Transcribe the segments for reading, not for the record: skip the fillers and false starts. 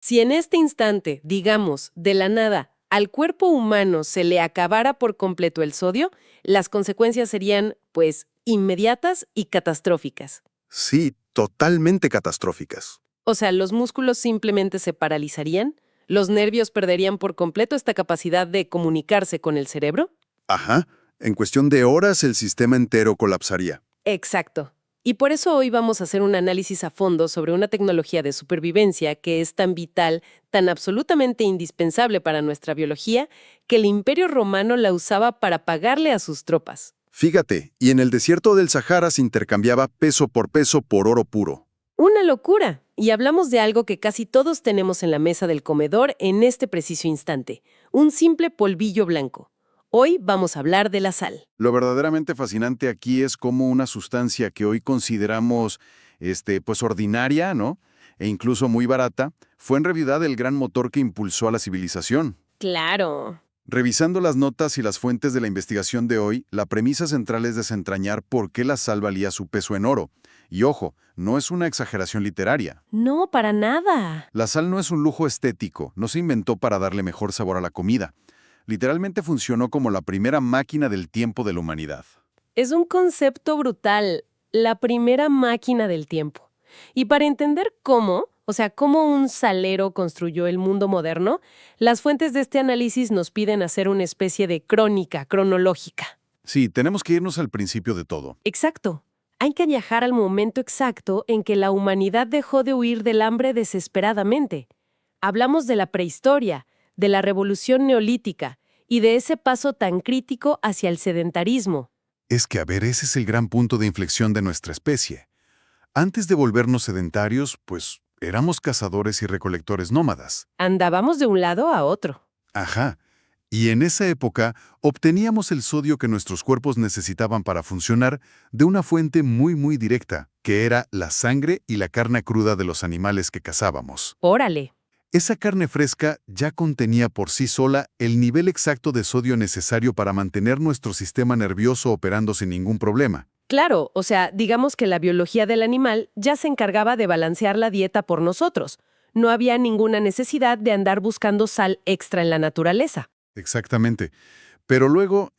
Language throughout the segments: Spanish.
Si en este instante, digamos, de la nada, al cuerpo humano se le acabara por completo el sodio, las consecuencias serían, pues, inmediatas y catastróficas. Sí, totalmente catastróficas. O sea, los músculos simplemente se paralizarían, los nervios perderían por completo esta capacidad de comunicarse con el cerebro. Ajá, en cuestión de horas el sistema entero colapsaría. Exacto. Y por eso hoy vamos a hacer un análisis a fondo sobre una tecnología de supervivencia que es tan vital, tan absolutamente indispensable para nuestra biología, que el Imperio Romano la usaba para pagarle a sus tropas. Fíjate, y en el desierto del Sahara se intercambiaba peso por oro puro. ¡Una locura! Y hablamos de algo que casi todos tenemos en la mesa del comedor en este preciso instante, un simple polvillo blanco. Hoy vamos a hablar de la sal. Lo verdaderamente fascinante aquí es cómo una sustancia que hoy consideramos, pues ordinaria, ¿no? E incluso muy barata, fue en realidad el gran motor que impulsó a la civilización. Claro. Revisando las notas y las fuentes de la investigación de hoy, la premisa central es desentrañar por qué la sal valía su peso en oro. Y ojo, no es una exageración literaria. No, para nada. La sal no es un lujo estético, no se inventó para darle mejor sabor a la comida. Literalmente funcionó como la primera máquina del tiempo de la humanidad. Es un concepto brutal, la primera máquina del tiempo. Y para entender cómo, o sea, cómo un salero construyó el mundo moderno, las fuentes de este análisis nos piden hacer una especie de crónica cronológica. Sí, tenemos que irnos al principio de todo. Exacto. Hay que viajar al momento exacto en que la humanidad dejó de huir del hambre desesperadamente. Hablamos de la prehistoria, de la revolución neolítica y de ese paso tan crítico hacia el sedentarismo. Es que, a ver, ese es el gran punto de inflexión de nuestra especie. Antes de volvernos sedentarios, pues éramos cazadores y recolectores nómadas. Andábamos de un lado a otro. Ajá. Y en esa época obteníamos el sodio que nuestros cuerpos necesitaban para funcionar de una fuente muy directa, que era la sangre y la carne cruda de los animales que cazábamos. Órale. Esa carne fresca ya contenía por sí sola el nivel exacto de sodio necesario para mantener nuestro sistema nervioso operando sin ningún problema. Claro, o sea, digamos que la biología del animal ya se encargaba de balancear la dieta por nosotros. No había ninguna necesidad de andar buscando sal extra en la naturaleza. Exactamente. Pero luego,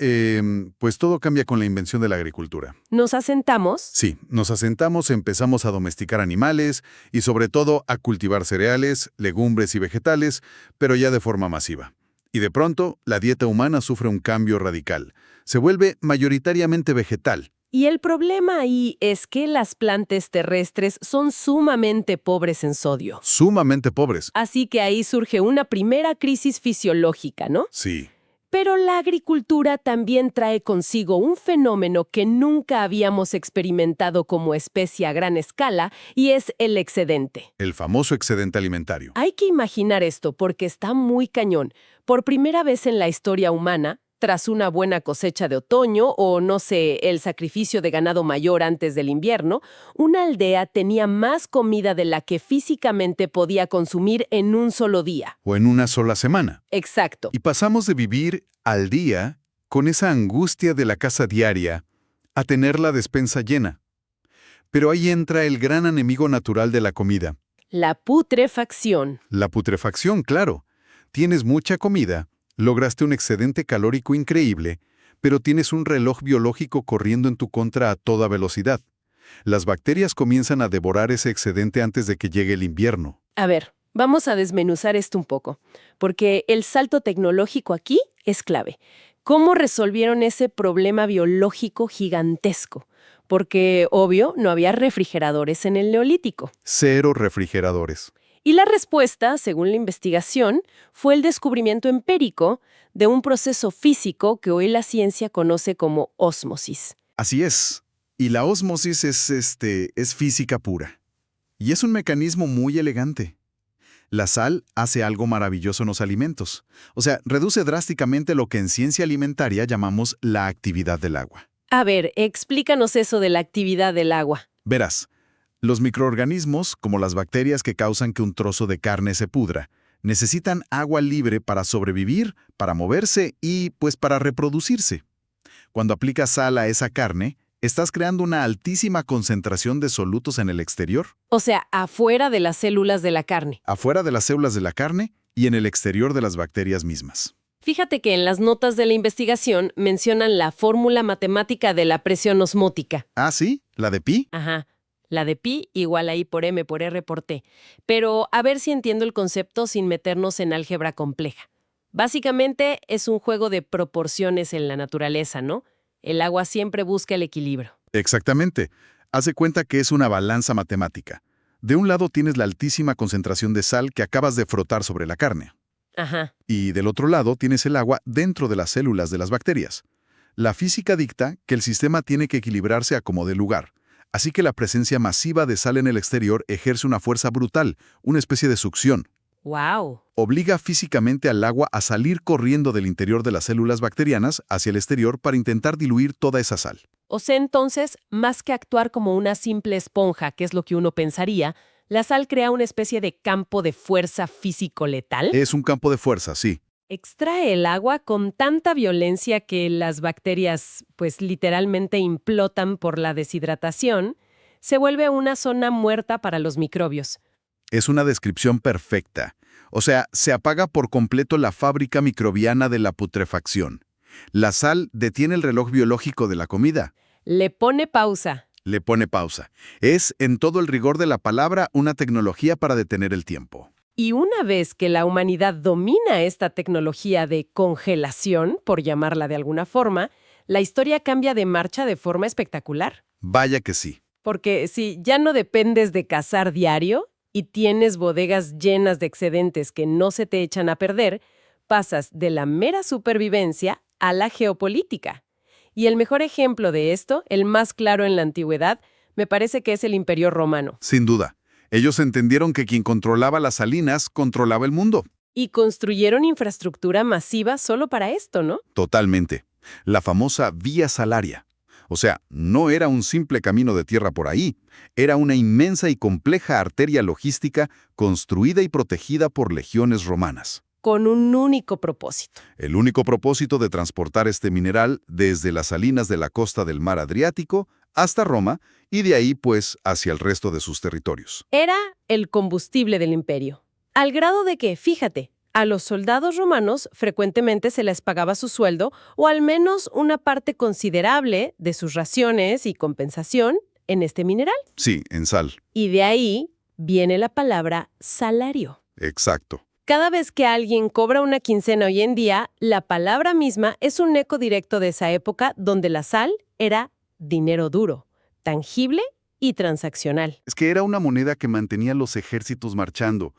pues todo cambia con la invención de la agricultura. Nos asentamos. Sí, nos asentamos, empezamos a domesticar animales y sobre todo a cultivar cereales, legumbres y vegetales, pero ya de forma masiva. Y de pronto, la dieta humana sufre un cambio radical. Se vuelve mayoritariamente vegetal. Y el problema ahí es que las plantas terrestres son sumamente pobres en sodio. Sumamente pobres. Así que ahí surge una primera crisis fisiológica, ¿no? Sí. Pero la agricultura también trae consigo un fenómeno que nunca habíamos experimentado como especie a gran escala, y es el excedente. El famoso excedente alimentario. Hay que imaginar esto porque está muy cañón. Por primera vez en la historia humana, tras una buena cosecha de otoño o, no sé, el sacrificio de ganado mayor antes del invierno, una aldea tenía más comida de la que físicamente podía consumir en un solo día. O en una sola semana. Exacto. Y pasamos de vivir al día, con esa angustia de la casa diaria, a tener la despensa llena. Pero ahí entra el gran enemigo natural de la comida. La putrefacción. La putrefacción, claro. Tienes mucha comida, lograste un excedente calórico increíble, pero tienes un reloj biológico corriendo en tu contra a toda velocidad. Las bacterias comienzan a devorar ese excedente antes de que llegue el invierno. A ver, vamos a desmenuzar esto un poco, porque el salto tecnológico aquí es clave. ¿Cómo resolvieron ese problema biológico gigantesco? Porque, obvio, no había refrigeradores en el Neolítico. 0 refrigeradores. Y la respuesta, según la investigación, fue el descubrimiento empírico de un proceso físico que hoy la ciencia conoce como ósmosis. Así es. Y la ósmosis es física pura. Y es un mecanismo muy elegante. La sal hace algo maravilloso en los alimentos. O sea, reduce drásticamente lo que en ciencia alimentaria llamamos la actividad del agua. A ver, explícanos eso de la actividad del agua. Verás, los microorganismos, como las bacterias que causan que un trozo de carne se pudra, necesitan agua libre para sobrevivir, para moverse y, pues, para reproducirse. Cuando aplicas sal a esa carne, Estás creando una altísima concentración de solutos en el exterior, O sea, afuera de las células de la carne. afuera de las células de la carne y en el exterior de las bacterias mismas. Fíjate que en las notas de la investigación mencionan la fórmula matemática de la presión osmótica. Ah, ¿sí? ¿La de pi? Ajá. La de pi igual a I por M por R por T. Pero a ver si entiendo el concepto sin meternos en álgebra compleja. Básicamente es un juego de proporciones en la naturaleza, ¿no? El agua siempre busca el equilibrio. Exactamente. Haz de cuenta que es una balanza matemática. De un lado tienes la altísima concentración de sal que acabas de frotar sobre la carne. Ajá. Y del otro lado tienes el agua dentro de las células de las bacterias. La física dicta que el sistema tiene que equilibrarse a como dé lugar. Así que la presencia masiva de sal en el exterior ejerce una fuerza brutal, una especie de succión. ¡Wow! Obliga físicamente al agua a salir corriendo del interior de las células bacterianas hacia el exterior para intentar diluir toda esa sal. O sea, entonces, más que actuar como una simple esponja, que es lo que uno pensaría, la sal crea una especie de campo de fuerza físico letal. Es un campo de fuerza, sí. Extrae el agua con tanta violencia que las bacterias, pues literalmente implotan por la deshidratación, se vuelve una zona muerta para los microbios. Es una descripción perfecta. O sea, se apaga por completo la fábrica microbiana de la putrefacción. La sal detiene el reloj biológico de la comida. Le pone pausa. Le pone pausa. Es, en todo el rigor de la palabra, una tecnología para detener el tiempo. Y una vez que la humanidad domina esta tecnología de congelación, por llamarla de alguna forma, la historia cambia de marcha de forma espectacular. Vaya que sí. Porque si ya no dependes de cazar diario y tienes bodegas llenas de excedentes que no se te echan a perder, pasas de la mera supervivencia a la geopolítica. Y el mejor ejemplo de esto, el más claro en la antigüedad, me parece que es el Imperio Romano. Sin duda. Ellos entendieron que quien controlaba las salinas controlaba el mundo. Y construyeron infraestructura masiva solo para esto, ¿no? Totalmente. La famosa Vía Salaria. O sea, no era un simple camino de tierra por ahí, era una inmensa y compleja arteria logística construida y protegida por legiones romanas. Con un único propósito. El único propósito de transportar este mineral desde las salinas de la costa del mar Adriático hasta Roma y de ahí, pues, hacia el resto de sus territorios. Era el combustible del imperio. Al grado de que, fíjate, a los soldados romanos frecuentemente se les pagaba su sueldo o al menos una parte considerable de sus raciones y compensación en este mineral. Sí, en sal. Y de ahí viene la palabra salario. Exacto. Cada vez que alguien cobra una quincena hoy en día, la palabra misma es un eco directo de esa época donde la sal era dinero duro, tangible y transaccional. Es que era una moneda que mantenía los ejércitos marchando.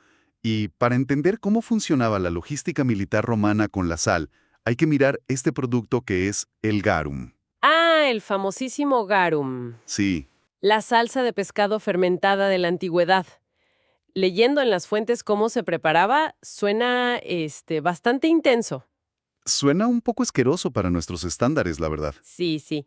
Y para entender cómo funcionaba la logística militar romana con la sal, hay que mirar este producto que es el garum. Ah, el famosísimo garum. Sí, La salsa de pescado fermentada de la antigüedad. Leyendo en las fuentes cómo se preparaba, suena bastante intenso. suena un poco asqueroso para nuestros estándares, la verdad. Sí, sí.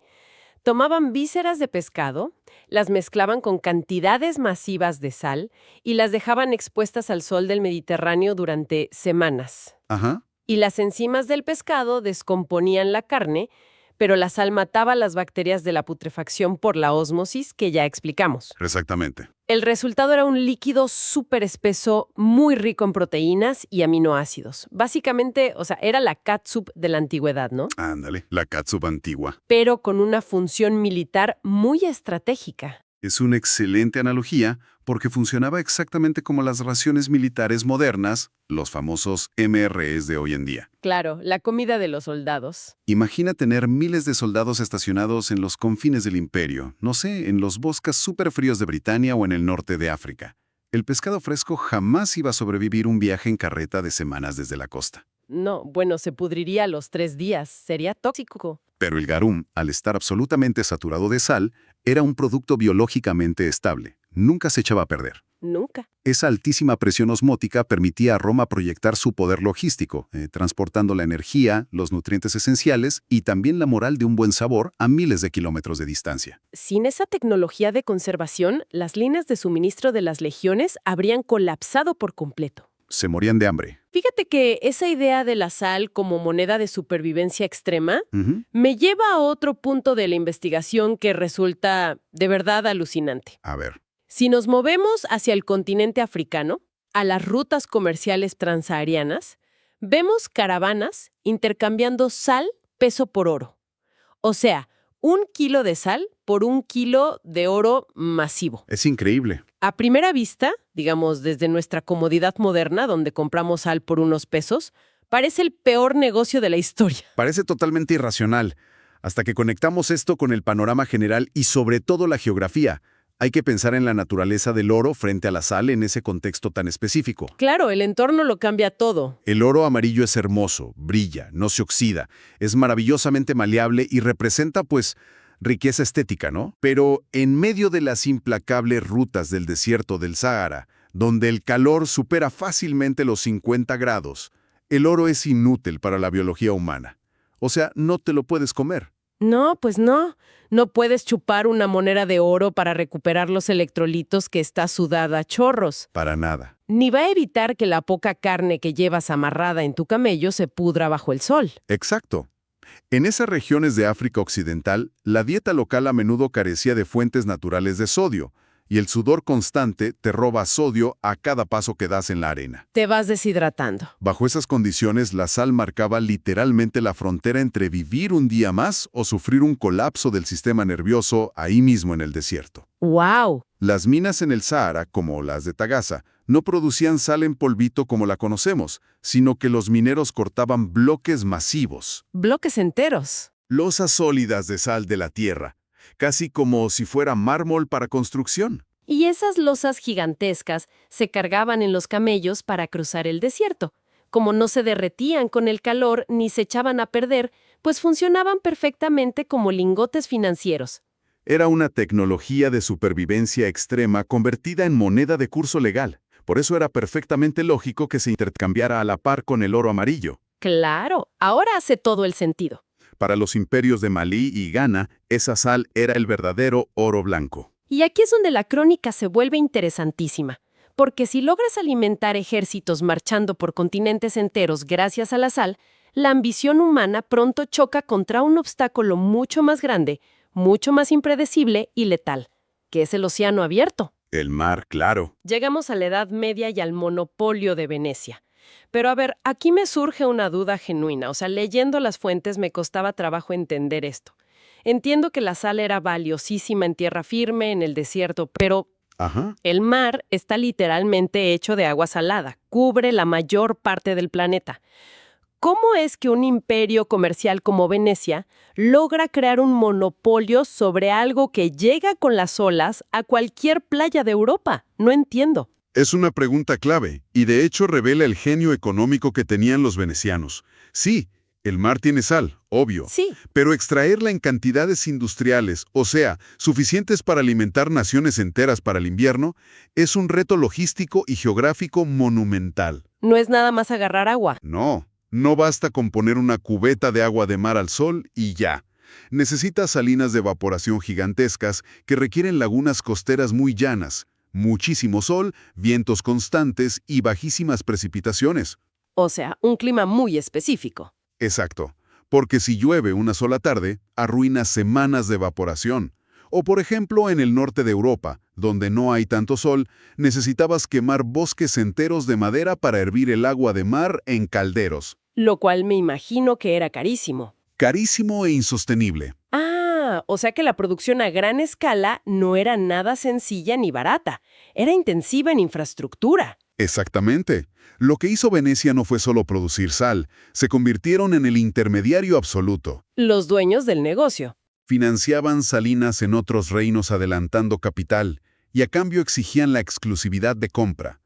Tomaban vísceras de pescado, las mezclaban con cantidades masivas de sal y las dejaban expuestas al sol del Mediterráneo durante semanas. Ajá, Y las enzimas del pescado descomponían la carne, pero la sal mataba las bacterias de la putrefacción por la ósmosis que ya explicamos. exactamente. El resultado era un líquido súper espeso, muy rico en proteínas y aminoácidos. Básicamente, o sea, era la catsup de la antigüedad, ¿no? Ándale, la catsup antigua. Pero con una función militar muy estratégica. Es una excelente analogía porque funcionaba exactamente como las raciones militares modernas, los famosos MREs de hoy en día. Claro, la comida de los soldados. Imagina tener miles de soldados estacionados en los confines del imperio, no sé, en los bosques súper fríos de Britania o en el norte de África. El pescado fresco jamás iba a sobrevivir un viaje en carreta de semanas desde la costa. No, bueno, se pudriría a los 3 días. Sería tóxico. Pero el garum, al estar absolutamente saturado de sal, era un producto biológicamente estable. Nunca se echaba a perder. Nunca. Esa altísima presión osmótica permitía a Roma proyectar su poder logístico, transportando la energía, los nutrientes esenciales y también la moral de un buen sabor a miles de kilómetros de distancia. Sin esa tecnología de conservación, las líneas de suministro de las legiones habrían colapsado por completo. se morían de hambre. Fíjate que esa idea de la sal como moneda de supervivencia extrema Ujú. me lleva a otro punto de la investigación que resulta de verdad alucinante. A ver, Si nos movemos hacia el continente africano, a las rutas comerciales transsaharianas, vemos caravanas intercambiando sal peso por oro. O sea, 1 kilo de sal por 1 kilo de oro masivo. es increíble. A primera vista, digamos desde nuestra comodidad moderna, donde compramos sal por unos pesos, parece el peor negocio de la historia. Parece totalmente irracional, hasta que conectamos esto con el panorama general y sobre todo la geografía. Hay que pensar en la naturaleza del oro frente a la sal en ese contexto tan específico. Claro, el entorno lo cambia todo. El oro amarillo es hermoso, brilla, no se oxida, es maravillosamente maleable y representa, pues, riqueza estética, ¿no? Pero en medio de las implacables rutas del desierto del Sáhara, donde el calor supera fácilmente los 50 grados, el oro es inútil para la biología humana. O sea, no te lo puedes comer. No, pues no. No puedes chupar una moneda de oro para recuperar los electrolitos que está sudada a chorros. Para nada. Ni va a evitar que la poca carne que llevas amarrada en tu camello se pudra bajo el sol. Exacto. En esas regiones de África Occidental, la dieta local a menudo carecía de fuentes naturales de sodio, y el sudor constante te roba sodio a cada paso que das en la arena. Te vas deshidratando. Bajo esas condiciones, la sal marcaba literalmente la frontera entre vivir un día más o sufrir un colapso del sistema nervioso ahí mismo en el desierto. ¡Wow! Las minas en el Sáhara, como las de Tagasa, no producían sal en polvito como la conocemos, sino que los mineros cortaban bloques masivos, Bloques enteros. losas sólidas de sal de la tierra, casi como si fuera mármol para construcción. Y esas losas gigantescas se cargaban en los camellos para cruzar el desierto. Como no se derretían con el calor ni se echaban a perder, pues funcionaban perfectamente como lingotes financieros. Era una tecnología de supervivencia extrema convertida en moneda de curso legal. Por eso era perfectamente lógico que se intercambiara a la par con el oro amarillo. Claro, ahora hace todo el sentido. Para los imperios de Malí y Ghana, esa sal era el verdadero oro blanco. Y aquí es donde la crónica se vuelve interesantísima, porque si logras alimentar ejércitos marchando por continentes enteros gracias a la sal, la ambición humana pronto choca contra un obstáculo mucho más grande, mucho más impredecible y letal, que es el océano abierto. El mar, claro. Llegamos a la Edad Media y al monopolio de Venecia. Pero a ver, aquí me surge una duda genuina, o sea, leyendo las fuentes me costaba trabajo entender esto. Entiendo que la sal era valiosísima en tierra firme, en el desierto, pero Ajá. el mar está literalmente hecho de agua salada, cubre la mayor parte del planeta. ¿Cómo es que un imperio comercial como Venecia logra crear un monopolio sobre algo que llega con las olas a cualquier playa de Europa? No entiendo. Es una pregunta clave, y de hecho revela el genio económico que tenían los venecianos. Sí, el mar tiene sal, obvio, Sí, pero extraerla en cantidades industriales, o sea, suficientes para alimentar naciones enteras para el invierno, es un reto logístico y geográfico monumental. no es nada más agarrar agua. No basta con poner una cubeta de agua de mar al sol y ya. Necesitas salinas de evaporación gigantescas que requieren lagunas costeras muy llanas, muchísimo sol, vientos constantes y bajísimas precipitaciones. O sea, un clima muy específico. Exacto, porque si llueve una sola tarde, arruina semanas de evaporación. O por ejemplo, en el norte de Europa, donde no hay tanto sol, necesitabas quemar bosques enteros de madera para hervir el agua de mar en calderos. Lo cual me imagino que era carísimo. Carísimo e insostenible. Ah, o sea que la producción a gran escala no era nada sencilla ni barata. Era intensiva en infraestructura. Exactamente. Lo que hizo Venecia no fue solo producir sal, se convirtieron en el intermediario absoluto. Los dueños del negocio. Financiaban salinas en otros reinos adelantando capital, y a cambio exigían la exclusividad de compra.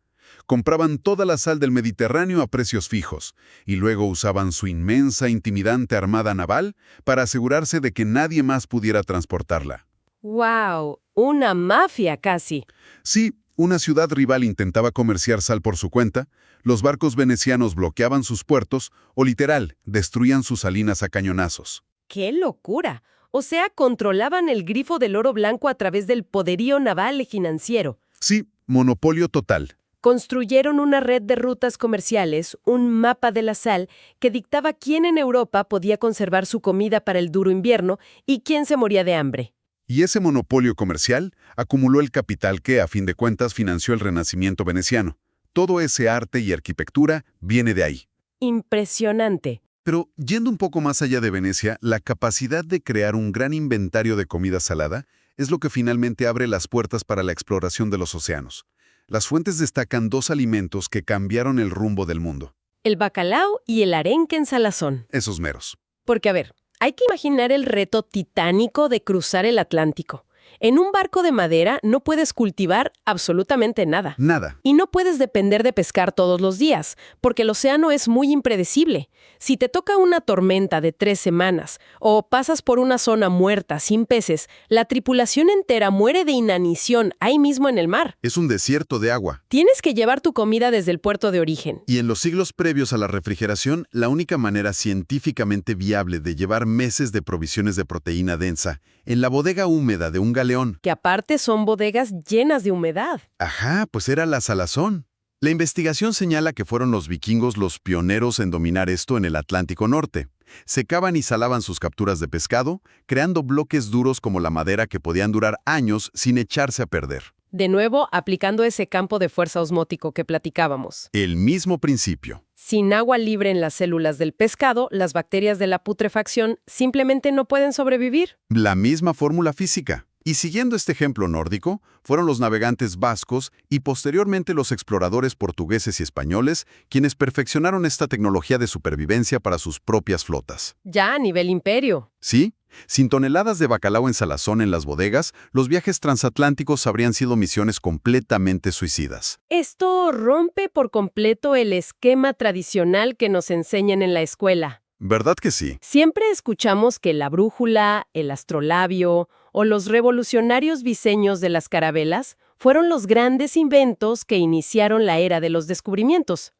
Compraban toda la sal del Mediterráneo a precios fijos, y luego usaban su inmensa, intimidante armada naval para asegurarse de que nadie más pudiera transportarla. ¡Wow! Una mafia casi. Sí, una ciudad rival intentaba comerciar sal por su cuenta, los barcos venecianos bloqueaban sus puertos o literal, destruían sus salinas a cañonazos. ¡Qué locura! O sea, controlaban el grifo del oro blanco a través del poderío naval y financiero. Sí, monopolio total. Construyeron una red de rutas comerciales, un mapa de la sal, que dictaba quién en Europa podía conservar su comida para el duro invierno y quién se moría de hambre. Y ese monopolio comercial acumuló el capital que, a fin de cuentas, financió el Renacimiento veneciano. Todo ese arte y arquitectura viene de ahí. Impresionante. Pero, yendo un poco más allá de Venecia, la capacidad de crear un gran inventario de comida salada es lo que finalmente abre las puertas para la exploración de los océanos. Las fuentes destacan dos alimentos que cambiaron el rumbo del mundo. El bacalao y el arenque en salazón. Esos meros. Porque, a ver, hay que imaginar el reto titánico de cruzar el Atlántico. En un barco de madera no puedes cultivar absolutamente nada. Nada. Y no puedes depender de pescar todos los días, porque el océano es muy impredecible. Si te toca una tormenta de 3 semanas o pasas por una zona muerta sin peces, la tripulación entera muere de inanición ahí mismo en el mar. Es un desierto de agua. Tienes que llevar tu comida desde el puerto de origen. Y en los siglos previos a la refrigeración, la única manera científicamente viable de llevar meses de provisiones de proteína densa en la bodega húmeda de un galeón. Que aparte son bodegas llenas de humedad. Ajá, pues era la salazón. La investigación señala que fueron los vikingos los pioneros en dominar esto en el Atlántico Norte. Secaban y salaban sus capturas de pescado, creando bloques duros como la madera que podían durar años sin echarse a perder. De nuevo, aplicando ese campo de fuerza osmótico que platicábamos. El mismo principio. Sin agua libre en las células del pescado, las bacterias de la putrefacción simplemente no pueden sobrevivir. La misma fórmula física. Y siguiendo este ejemplo nórdico, fueron los navegantes vascos y posteriormente los exploradores portugueses y españoles quienes perfeccionaron esta tecnología de supervivencia para sus propias flotas. Ya a nivel imperio. ¿Sí? Sin toneladas de bacalao en salazón en las bodegas, los viajes transatlánticos habrían sido misiones completamente suicidas. Esto rompe por completo el esquema tradicional que nos enseñan en la escuela. ¿Verdad que sí? Siempre escuchamos que la brújula, el astrolabio o los revolucionarios diseños de las carabelas fueron los grandes inventos que iniciaron la era de los descubrimientos.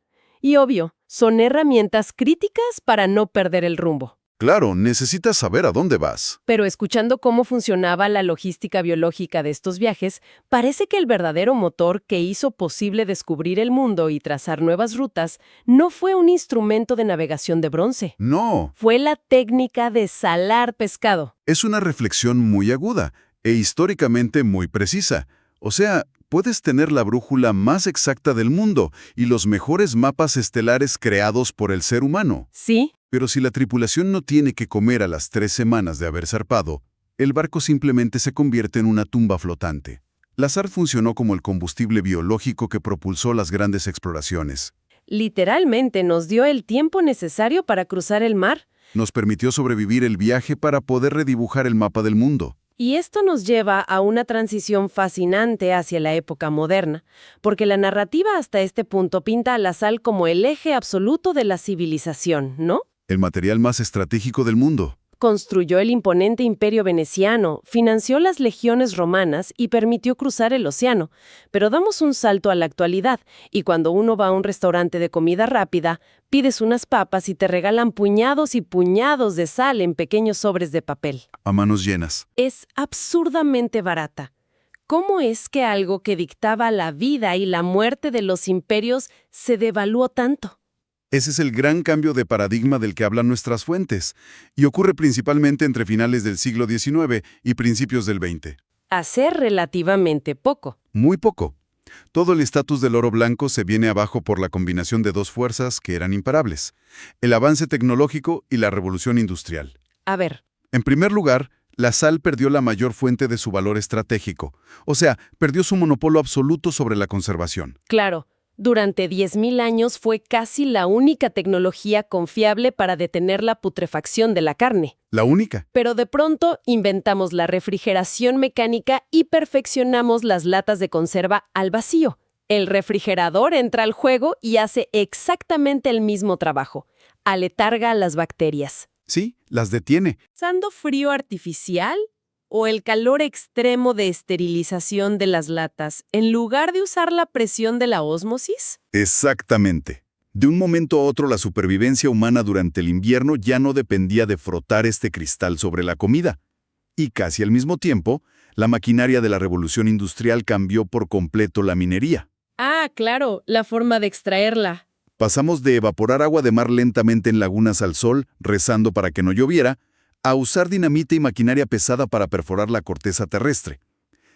Y obvio, son herramientas críticas para no perder el rumbo. Claro, necesitas saber a dónde vas. Pero escuchando cómo funcionaba la logística biológica de estos viajes, parece que el verdadero motor que hizo posible descubrir el mundo y trazar nuevas rutas no fue un instrumento de navegación de bronce. No, Fue la técnica de salar pescado. es una reflexión muy aguda e históricamente muy precisa. O sea, puedes tener la brújula más exacta del mundo y los mejores mapas estelares creados por el ser humano. Sí, Pero si la tripulación no tiene que comer a las 3 semanas de haber zarpado, el barco simplemente se convierte en una tumba flotante. La sal funcionó como el combustible biológico que propulsó las grandes exploraciones. literalmente nos dio el tiempo necesario para cruzar el mar. Nos permitió sobrevivir el viaje para poder redibujar el mapa del mundo. Y esto nos lleva a una transición fascinante hacia la época moderna, porque la narrativa hasta este punto pinta a la sal como el eje absoluto de la civilización, ¿no? El material más estratégico del mundo. Construyó el imponente imperio veneciano, financió las legiones romanas y permitió cruzar el océano. Pero damos un salto a la actualidad, y cuando uno va a un restaurante de comida rápida, pides unas papas y te regalan puñados y puñados de sal en pequeños sobres de papel. A manos llenas. Es absurdamente barata. ¿Cómo es que algo que dictaba la vida y la muerte de los imperios se devaluó tanto? Ese es el gran cambio de paradigma del que hablan nuestras fuentes, y ocurre principalmente entre finales del siglo XIX y principios del XX. Hace relativamente poco. Muy poco. Todo el estatus del oro blanco se viene abajo por la combinación de dos fuerzas que eran imparables: el avance tecnológico y la revolución industrial. A ver, En primer lugar, la sal perdió la mayor fuente de su valor estratégico, o sea, perdió su monopolio absoluto sobre la conservación. claro, durante 10.000 años fue casi la única tecnología confiable para detener la putrefacción de la carne. La única. Pero de pronto inventamos la refrigeración mecánica y perfeccionamos las latas de conserva al vacío. El refrigerador entra al juego y hace exactamente el mismo trabajo. Aletarga a las bacterias. Sí, las detiene. ¿Usando frío artificial o el calor extremo de esterilización de las latas en lugar de usar la presión de la ósmosis? Exactamente. De un momento a otro, la supervivencia humana durante el invierno ya no dependía de frotar este cristal sobre la comida. Y casi al mismo tiempo, la maquinaria de la revolución industrial cambió por completo la minería. Ah, claro, la forma de extraerla. Pasamos de evaporar agua de mar lentamente en lagunas al sol, rezando para que no lloviera, a usar dinamita y maquinaria pesada para perforar la corteza terrestre.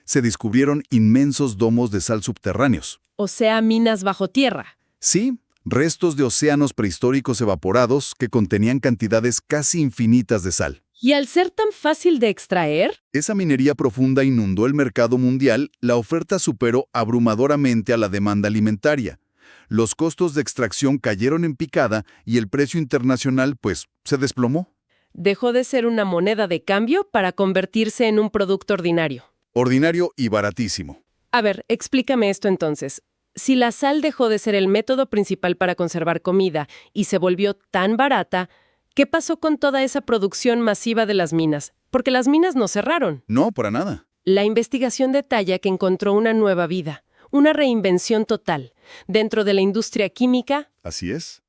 Se descubrieron inmensos domos de sal subterráneos. O sea, minas bajo tierra. Sí, restos de océanos prehistóricos evaporados que contenían cantidades casi infinitas de sal. Y al ser tan fácil de extraer, Esa minería profunda inundó el mercado mundial, la oferta superó abrumadoramente a la demanda alimentaria. Los costos de extracción cayeron en picada y el precio internacional, pues, se desplomó. dejó de ser una moneda de cambio para convertirse en un producto ordinario. Ordinario y baratísimo. A ver, explícame esto entonces. Si la sal dejó de ser el método principal para conservar comida y se volvió tan barata, ¿qué pasó con toda esa producción masiva de las minas? Porque las minas no cerraron. No, para nada. La investigación detalla que encontró una nueva vida, una reinvención total. Dentro de la industria química, Así es.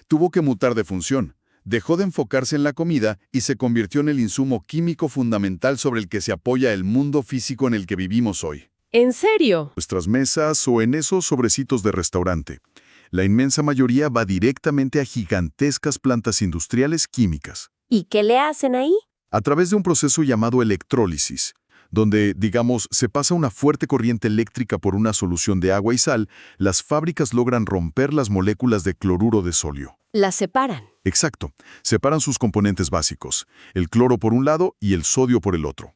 Tuvo que mutar de función. Dejó de enfocarse en la comida y se convirtió en el insumo químico fundamental sobre el que se apoya el mundo físico en el que vivimos hoy. ¿en serio? Nuestras mesas o en esos sobrecitos de restaurante. La inmensa mayoría va directamente a gigantescas plantas industriales químicas, ¿Y qué le hacen ahí? a través de un proceso llamado electrólisis, donde, digamos, se pasa una fuerte corriente eléctrica por una solución de agua y sal, las fábricas logran romper las moléculas de cloruro de sodio. La separan. Exacto. Separan sus componentes básicos, el cloro por un lado y el sodio por el otro.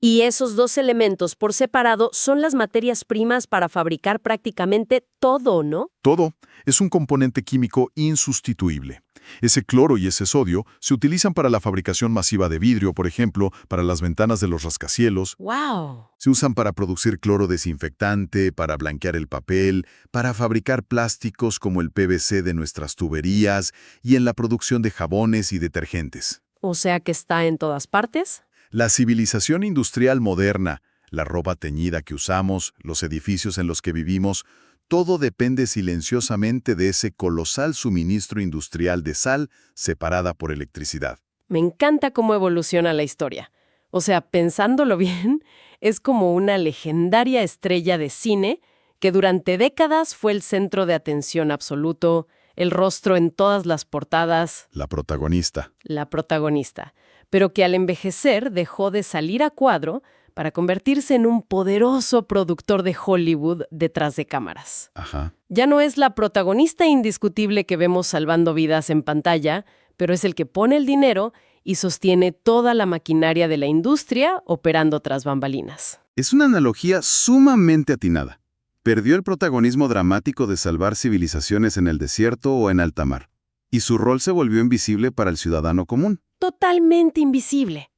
Y esos dos elementos por separado son las materias primas para fabricar prácticamente todo, ¿no? Todo es un componente químico insustituible. Ese cloro y ese sodio se utilizan para la fabricación masiva de vidrio, por ejemplo, para las ventanas de los rascacielos. ¡Wow! Se usan para producir cloro desinfectante, para blanquear el papel, para fabricar plásticos como el PVC de nuestras tuberías y en la producción de jabones y detergentes. O sea que está en todas partes. La civilización industrial moderna, la ropa teñida que usamos, los edificios en los que vivimos, todo depende silenciosamente de ese colosal suministro industrial de sal separada por electricidad. Me encanta cómo evoluciona la historia. O sea, pensándolo bien, es como una legendaria estrella de cine que durante décadas fue el centro de atención absoluto, el rostro en todas las portadas, La protagonista. la protagonista, pero que al envejecer dejó de salir a cuadro para convertirse en un poderoso productor de Hollywood detrás de cámaras. Ajá. Ya no es la protagonista indiscutible que vemos salvando vidas en pantalla, pero es el que pone el dinero y sostiene toda la maquinaria de la industria operando tras bambalinas. Es una analogía sumamente atinada. Perdió el protagonismo dramático de salvar civilizaciones en el desierto o en alta mar, y su rol se volvió invisible para el ciudadano común. Totalmente invisible.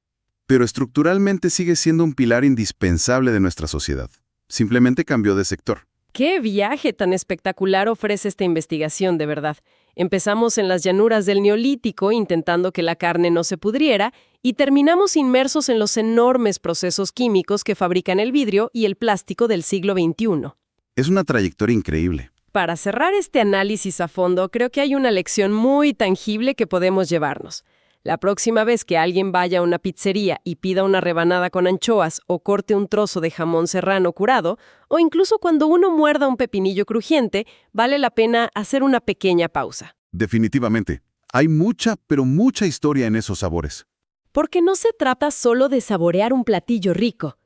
Pero estructuralmente sigue siendo un pilar indispensable de nuestra sociedad. Simplemente cambió de sector. ¡Qué viaje tan espectacular ofrece esta investigación, de verdad! Empezamos en las llanuras del Neolítico intentando que la carne no se pudriera y terminamos inmersos en los enormes procesos químicos que fabrican el vidrio y el plástico del siglo XXI. Es una trayectoria increíble. Para cerrar este análisis a fondo, creo que hay una lección muy tangible que podemos llevarnos. La próxima vez que alguien vaya a una pizzería y pida una rebanada con anchoas o corte un trozo de jamón serrano curado, o incluso cuando uno muerda un pepinillo crujiente, vale la pena hacer una pequeña pausa. Definitivamente. Hay mucha, pero mucha historia en esos sabores. Porque no se trata solo de saborear un platillo rico.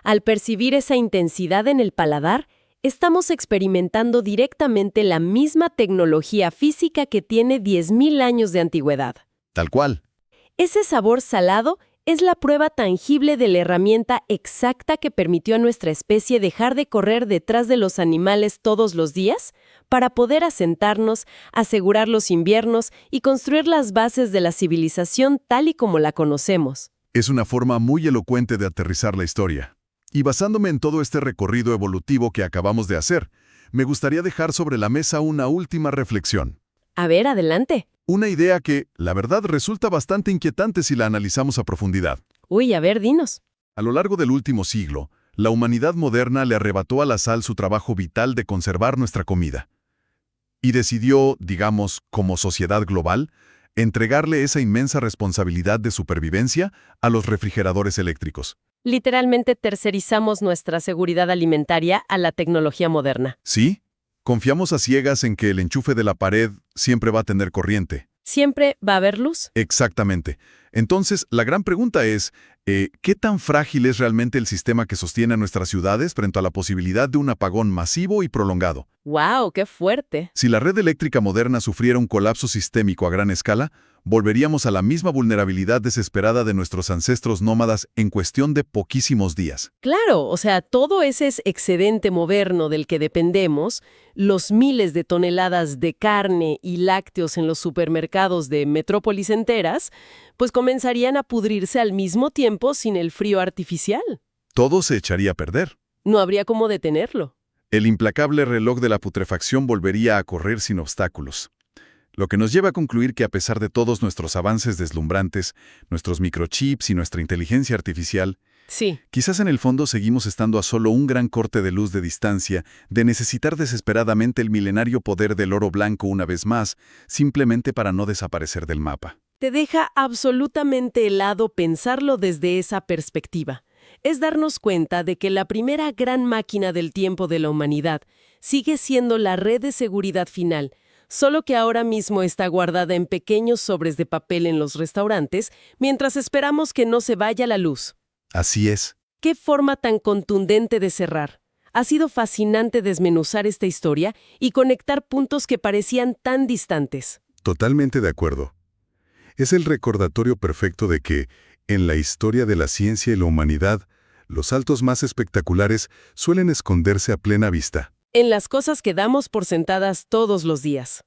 Al percibir esa intensidad en el paladar, estamos experimentando directamente la misma tecnología física que tiene 10.000 años de antigüedad. Tal cual. Ese sabor salado es la prueba tangible de la herramienta exacta que permitió a nuestra especie dejar de correr detrás de los animales todos los días para poder asentarnos, asegurar los inviernos y construir las bases de la civilización tal y como la conocemos. Es una forma muy elocuente de aterrizar la historia. Y basándome en todo este recorrido evolutivo que acabamos de hacer, me gustaría dejar sobre la mesa una última reflexión. A ver, adelante. Una idea que, la verdad, resulta bastante inquietante si la analizamos a profundidad. Uy, a ver, dinos. A lo largo del último siglo, la humanidad moderna le arrebató a la sal su trabajo vital de conservar nuestra comida. Y decidió, digamos, como sociedad global, entregarle esa inmensa responsabilidad de supervivencia a los refrigeradores eléctricos. Literalmente tercerizamos nuestra seguridad alimentaria a la tecnología moderna. ¿Sí? Confiamos a ciegas en que el enchufe de la pared siempre va a tener corriente. ¿Siempre va a haber luz? Exactamente. Entonces, la gran pregunta es, ¿qué tan frágil es realmente el sistema que sostiene a nuestras ciudades frente a la posibilidad de un apagón masivo y prolongado? ¡Wow! ¡Qué fuerte! Si la red eléctrica moderna sufriera un colapso sistémico a gran escala, volveríamos a la misma vulnerabilidad desesperada de nuestros ancestros nómadas en cuestión de poquísimos días. Claro, o sea, todo ese excedente moderno del que dependemos, los miles de toneladas de carne y lácteos en los supermercados de metrópolis enteras, pues comenzarían a pudrirse al mismo tiempo sin el frío artificial. Todo se echaría a perder. No habría cómo detenerlo. El implacable reloj de la putrefacción volvería a correr sin obstáculos. Lo que nos lleva a concluir que a pesar de todos nuestros avances deslumbrantes, nuestros microchips y nuestra inteligencia artificial, Sí. quizás en el fondo seguimos estando a solo un gran corte de luz de distancia de necesitar desesperadamente el milenario poder del oro blanco una vez más, simplemente para no desaparecer del mapa. Te deja absolutamente helado pensarlo desde esa perspectiva. Es darnos cuenta de que la primera gran máquina del tiempo de la humanidad sigue siendo la red de seguridad final, solo que ahora mismo está guardada en pequeños sobres de papel en los restaurantes mientras esperamos que no se vaya la luz. Así es. ¡Qué forma tan contundente de cerrar! Ha sido fascinante desmenuzar esta historia y conectar puntos que parecían tan distantes. Totalmente de acuerdo. Es el recordatorio perfecto de que, en la historia de la ciencia y la humanidad, los saltos más espectaculares suelen esconderse a plena vista. En las cosas que damos por sentadas todos los días.